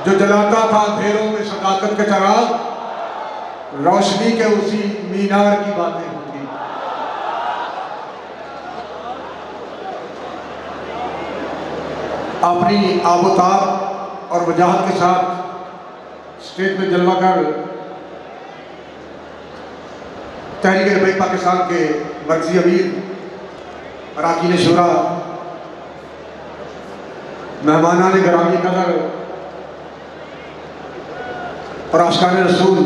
جو جلاتا تھا اندھیروں میں صداقت کے چراغ، روشنی کے اسی مینار کی باتیں ہوتی۔ اپنی آب و تاب اور وجاہت کے ساتھ اسٹیج میں جلوہ کر تحریک لبیک پاکستان کے مرکزی امیر، اراکین شورا، مہمانان گرامی قدر اور عاشقان رسول،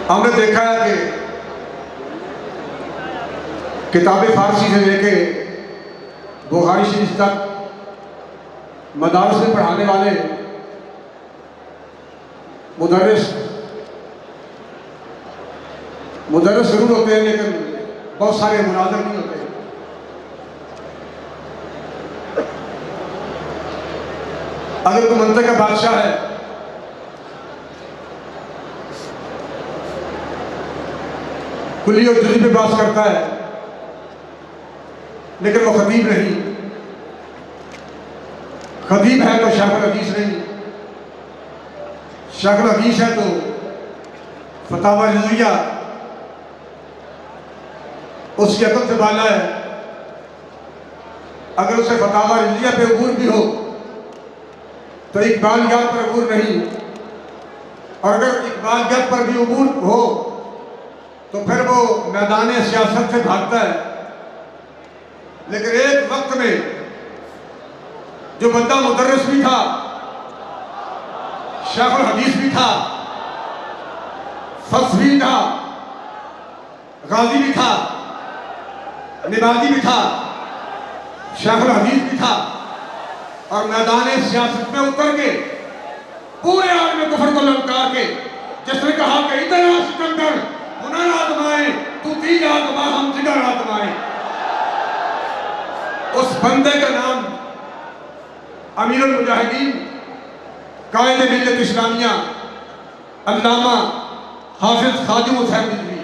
ہم نے دیکھا ہے کہ کتاب فارسی سے لے کے بخاری شریف تک مدارس میں پڑھانے والے مدرس ضرور ہوتے ہیں، لیکن بہت سارے مناظر نہیں ہوتے۔ اگر کوئی منطق کا بادشاہ ہے، کلی اور جزی پہ بحث کرتا ہے، لیکن وہ خطیب نہیں، خطیب ہے تو شیخ الحدیث نہیں، شیخ الحدیث ہے تو فتاوی رضویہ اس کی عقل سے بالا ہے۔ اگر اسے فتاوی رضویہ پہ عبور بھی ہو تو اقبالیات پر عبور نہیں، اور اگر اقبالیات پر بھی عبور ہو تو پھر وہ میدان سیاست سے بھاگتا ہے۔ لیکن ایک وقت میں جو بندہ مدرس بھی تھا، شیخ الحدیث بھی تھا، فقہ بھی تھا، غازی بھی تھا، نمازی بھی تھا، شیخ الحدیث بھی تھا، اور میدان سیاست میں اتر کے پورے عالم کفر کو للکار کے جس نے کہا کہ اتنا سکندر ہنر آزمائے تو تیر آزما ہم جگر آزمائے، اس بندے کا نام امیر المجاہدین، قائد ملت اسلامیہ، علامہ حافظ خادم حسین رضوی ہے۔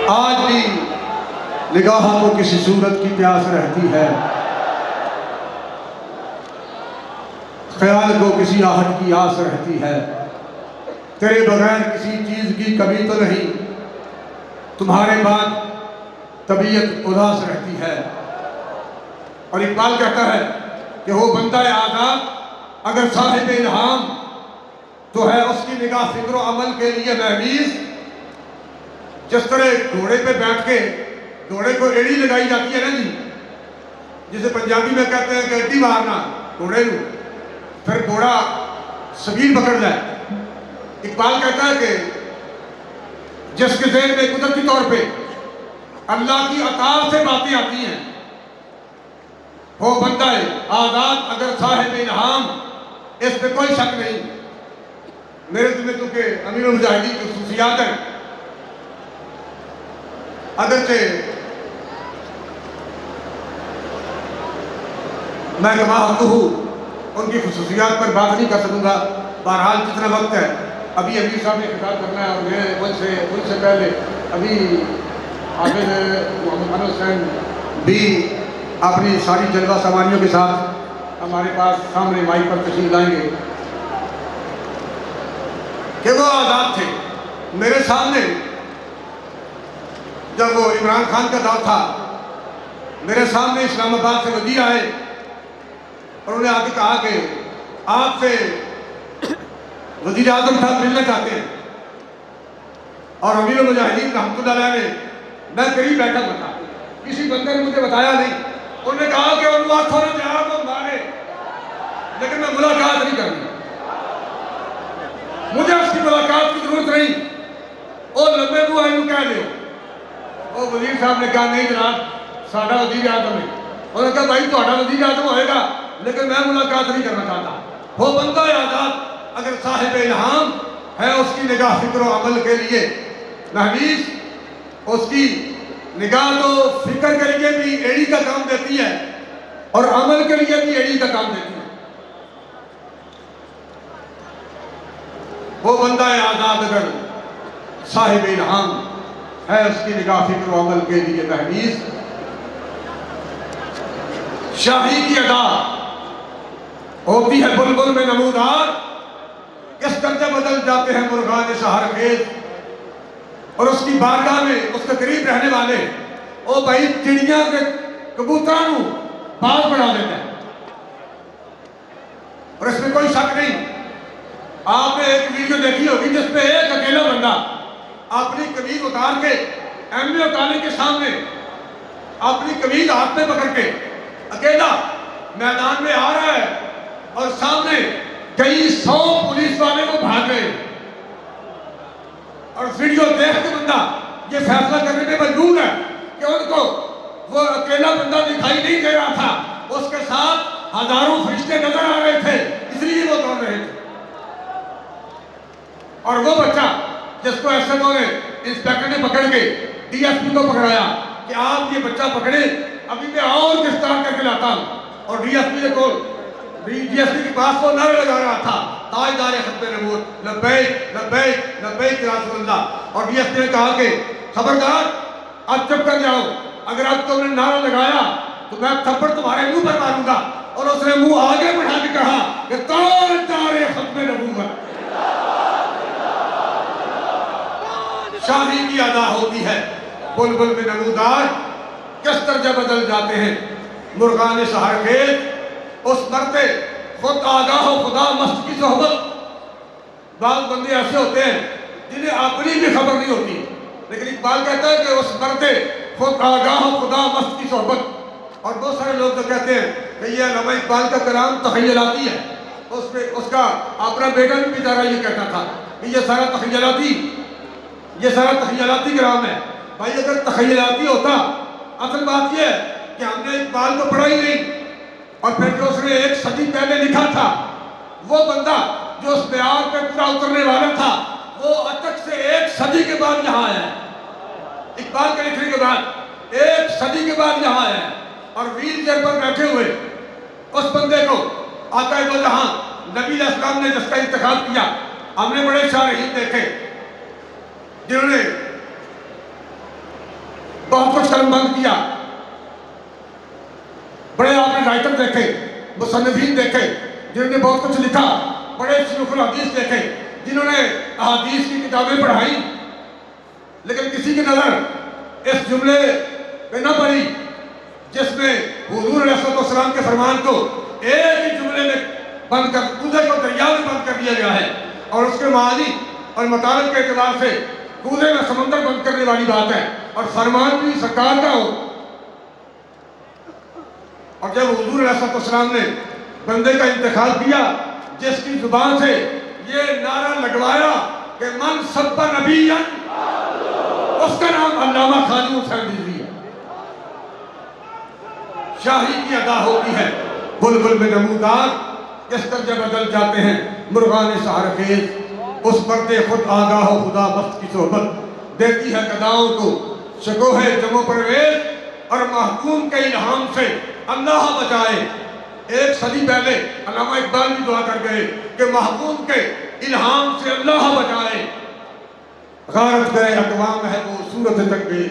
آج بھی نگاہوں کو کسی صورت کی پیاس رہتی ہے، خیال کو کسی آہٹ کی آس رہتی ہے، تیرے بغیر کسی چیز کی کمی تو نہیں، تمہارے بعد طبیعت اداس رہتی ہے۔ اور اقبال کہتا ہے کہ وہ بندہ آزاد اگر صاحب الہام تو ہے اس کی نگاہ فکر و عمل کے لیے محمیز۔ جس طرح گھوڑے پہ بیٹھ کے گھوڑے کو ایڑی لگائی جاتی ہے نا جی، جسے پنجابی میں کہتے ہیں کہ اڈی مارنا گھوڑے کو، پھر گھوڑا سبیل پکڑ جائے۔ اقبال کہتا ہے کہ جس کے ذہن میں قدرتی طور پہ اللہ کی عطا سے باتیں آتی ہیں، وہ بندہ ہے آزاد اگر صاحب الہام، اس پہ کوئی شک نہیں۔ میرے ذمہ تو کہ امیر المجاہدین کی خصوصیات ہیں، اگرچہ میں کما ہوں ان کی خصوصیات پر بات نہیں کر سکوں گا۔ بہرحال جتنا وقت ہے ابھی امیر صاحب نے خطاب کرنا ہے، اور میں ان سے پہلے ابھی حافظ محمد انور حسین بھی اپنی ساری جلوہ سوانیوں کے ساتھ ہمارے پاس سامنے مائک پر تشریف لائیں گے کہ وہ آزاد تھے۔ میرے سامنے جب وہ عمران خان کا دور تھا، میرے سامنے اسلام آباد سے وزیر آئے اور انہوں نے آ کے کہا کہ آپ سے وزیر اعظم صاحب ملنا چاہتے ہیں، اور امیر المجاہدین رحمۃ اللہ علیہ نے، میں قریب بیٹھا ہوا تھا، کسی بندے نے مجھے بتایا نہیں، انہوں نے کہا کہ ان وقت ہونا جہاں وہ مارے، لیکن میں ملاقات نہیں کرنی، مجھے اس کی ملاقات کی ضرورت نہیں، وہ لمبے کو آئے کہہ دے۔ وہ وزیر صاحب نے کہا نہیں جناب، ساڈا وزیر اعظم ہے۔ انہوں نے کہا بھائی تہاڈا وزیر اعظم ہوئے گا، لیکن میں ملاقات نہیں کرنا چاہتا۔ وہ بندہ آزاد اگر صاحب الہام ہے، اس کی نگاہ فکر و عمل کے لیے محمیز، اس کی نگاہ تو فکر کے لیے بھی ایڑی کا کام دیتی ہے اور عمل کے لیے بھی ایڑی کا کام دیتی ہے. وہ بندہ آزاد اگر صاحب الہام ہے، اس کی نگاہ فکر و عمل کے لیے تحریز. شاہی کی ادا ہوتی ہے بلبل میں نمودار، کس درجے بدل جاتے ہیں مرغان سحر خیز. اور اس کی بارگاہ میں اس کے قریب رہنے والے او بھائی چڑیاں کے کبوتروں باز بڑھا دیتے ہیں. اور اس میں کوئی شک نہیں، آپ نے ایک ویڈیو دیکھی ہوگی جس میں ایک اکیلا بندہ اپنی قمیض اتار کے ایم اے کالج کے سامنے اپنی قمیض ہاتھ میں پکڑ کے اکیلا میدان میں آ رہا ہے اور سامنے کئی 100 پولیس والے کو بھاگ گئے. اور ویڈیو دیکھ کے بندہ یہ فیصلہ کرنے میں مجبور ہے کہ ان کو وہ اکیلا بندہ دکھائی نہیں دے رہا تھا، اس کے ساتھ ہزاروں فرشتے نظر آ رہے تھے، اس لیے وہ دوڑ رہے تھے. اور وہ بچہ جس کو ایس ایچ او نے انسپیکٹر نے پکڑ کے ڈی ایس پی کو پکڑایا کہ آپ یہ بچہ پکڑے، ابھی میں اور گرفتار کر کے لاتا ہوں. اور ڈی ایس پی کے پاس وہ نعرہ لگا رہا تھا، تاجدار ختم نبوت لبیک لبیک لبیک یا رسول اللہ. اور ڈی ایس پی نے کہا کہ خبردار اب چپ کر جاؤ، اگر اب تم نے نعرہ لگایا تو میں تھپڑ تمہارے منہ پر ماروں گا. اور اس نے منہ آگے بڑھا کے کہا کہ تاجدار ختم نبوت. شاہی کی ادا ہوتی ہے بلبل میں نمودار، کس درجہ بدل جاتے ہیں مرغان سحر خیز. اس مرتے خود آگاہ و خدا مست کی صحبت. بعض بندے ایسے ہوتے ہیں جنہیں اپنی بھی خبر نہیں ہوتی، لیکن اقبال کہتا ہے کہ اس مرتے خود آگاہ و خدا مست کی صحبت. اور بہت سارے لوگ تو کہتے ہیں کہ یہ علامہ اقبال کا کلام تخیلاتی ہے. اس کا اپنا بیٹا بھی بیچارہ یہ کہتا تھا کہ یہ سارا تخیلاتی کلام ہے. بھائی اگر تخیلاتی ہوتا، اصل بات یہ ہے کہ ہم نے اقبال کو پڑھا ہی نہیں. اور پھر جو اس نے 1 صدی پہلے لکھا تھا، وہ بندہ جو اس معیار پہ پورا اترنے والا تھا، وہ اٹک سے 1 صدی کے بعد یہاں آیا ہے. اقبال کے لکھنے کے بعد 1 صدی کے بعد یہاں آیا ہے. اور ویل چیئر پر بیٹھے ہوئے اس بندے کو آقا دو جہاں نبی علیہ السلام نے جس کا انتخاب کیا. ہم نے بڑے شارحین دیکھے جنہوں نے بہت کچھ قلم بند کیا. بڑے آپ نے رائٹر دیکھے، مصنفین دیکھے جنہوں نے بہت کچھ لکھا. بڑے شیوخ الحدیث دیکھے جنہوں نے احادیث کی کتابیں پڑھائی، لیکن کسی کی نظر اس جملے پہ نہ پڑی جس میں حضور علیہ السلام کے فرمان کو ایک ہی جملے میں بند کر، کوزے کو دریا میں بند کر دیا گیا ہے. اور اس کے معانی اور مطالب کے اعتبار سے کوزے میں سمندر بند کرنے والی بات ہے، اور فرمان بھی سرکار کا ہو. اور جب حضور علیہ السلام نے بندے کا انتخاب کیا جس کی زبان سے یہ نعرہ لگوایا کہ من سب نبی، اس کا نام علامہ خانو حسین رضوی ہے. شاہی کی ادا ہوتی ہے بلبل میں نمودار، کس درجے بدل جاتے ہیں مرغان سحر خیز. اس مرد خود آگاہ و خدا مست کی صحبت دیتی ہے گداؤں کو شکوہ جم و پرویز. اور محکوم کے الہام سے اللہ بچائے. 1 صدی پہلے علامہ اقبال بھی دعا کر گئے کہ محکوم کے الہام سے اللہ بچائے. غارت کرے اقوام ہے وہ صورت تکبیر.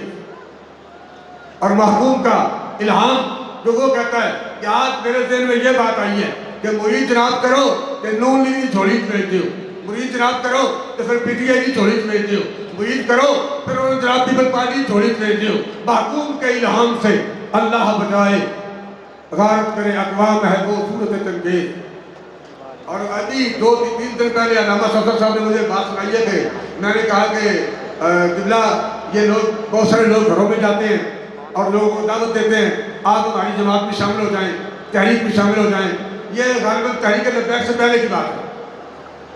اور محکوم کا الہام جو وہ کہتا ہے کہ آج میرے ذہن میں یہ بات آئی ہے کہ مرید جناب کرو کہ نون لیگ کی جھولی بھیج دیو، مرید جناب کرو تو پھر پی ٹی آئی کی جھولی بھیج دیو، مرید کرو پھر انہوں جناب پیپل پارٹی کی جھولی بھیج دیو. محکوم کے الہام سے اللہ بجائے. غارت کرے اقوام ہے وہ صورت تنگیر. اور ابھی 2-3 دن پہلے علامہ صفدر صاحب نے مجھے بات سنائی ہے کہ میں نے کہا کہ قبلہ یہ لوگ بہت سارے لوگ گھروں میں جاتے ہیں اور لوگوں کو دعوت دیتے ہیں آپ ہماری جماعت میں شامل ہو جائیں، تحریک میں شامل ہو جائیں. یہ غالباً تحریک لبیک سے پہلے کی بات ہے.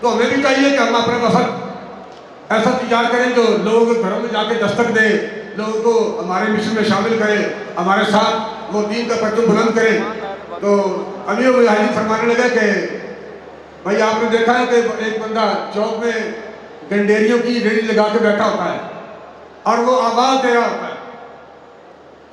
تو ہمیں بھی چاہیے کہ ہم اپنا وفد ایسا تیار کریں جو لوگوں کے گھروں میں جا کے دستک دے، لوگوں کو ہمارے مشن میں شامل کرے، ہمارے ساتھ وہ دین کا پرچم بلند کریں. تو امیر مجاہدین فرمانے لگا کہ بھائی آپ نے دیکھا ہے کہ ایک بندہ چوک میں گنڈیریوں کی ریڑھی لگا کے بیٹھا ہوتا ہے اور وہ آواز دے رہا ہوتا ہے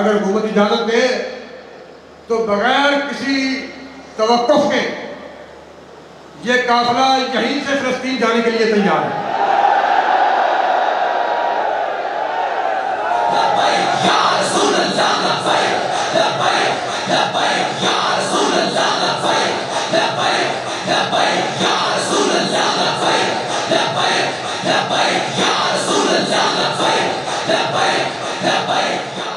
اگر حکومت اجازت دے تو بغیر کسی توقف کے یہ قافلہ یہیں سے فلسطین جانے کے لیے تیار ہے. لبیک یا